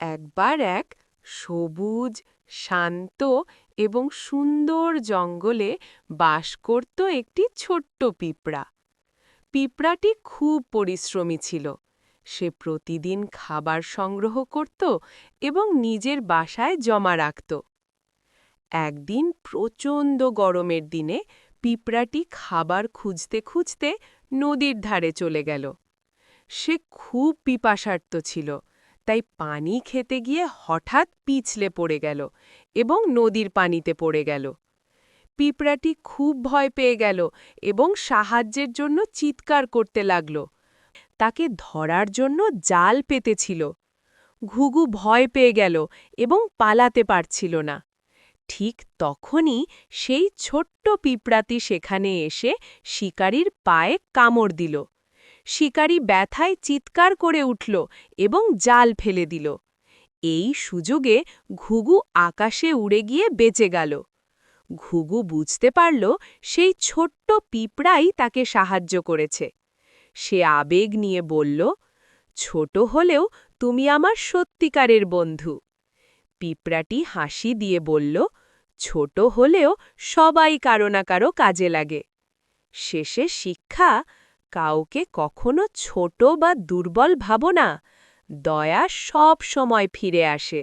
একবার এক সবুজ, শান্ত এবং সুন্দর জঙ্গলে বাস করত একটি ছোট্ট পিঁপড়া। পিঁপড়াটি খুব পরিশ্রমী ছিল। সে প্রতিদিন খাবার সংগ্রহ করত এবং নিজের বাসায় জমা রাখত। একদিন প্রচণ্ড গরমের দিনে পিঁপড়াটি খাবার খুঁজতে খুঁজতে নদীর ধারে চলে গেল। সে খুব পিপাসার্ত ছিল, তাই পানি খেতে গিয়ে হঠাৎ পিছলে পড়ে গেল এবং নদীর পানিতে পড়ে গেল। পিঁপড়াটি খুব ভয় পেয়ে গেল এবং সাহায্যের জন্য চিৎকার করতে লাগল। তাকে ধরার জন্য জাল পেতেছিল। ঘুঘু ভয় পেয়ে গেল এবং পালাতে পারছিল না। ঠিক তখনই সেই ছোট্ট পিঁপড়াটি সেখানে এসে শিকারীর পায়ে কামড় দিল। শিকারী ব্যথায় চিৎকার করে উঠল এবং জাল ফেলে দিল। এই সুযোগে ঘুঘু আকাশে উড়ে গিয়ে বেঁচে গেল। ঘুঘু বুঝতে পারল সেই ছোট্ট পিঁপড়াই তাকে সাহায্য করেছে। সে আবেগ নিয়ে বলল, ছোট হলেও তুমি আমার সত্যিকারের বন্ধু। পিঁপড়াটি হাসি দিয়ে বলল, ছোট হলেও সবাই কারো না কারো কাজে লাগে। শেষে শিক্ষা, কাউকে কখনো ছোট বা দুর্বল ভাবো না। দয়া সব সময় ফিরে আসে।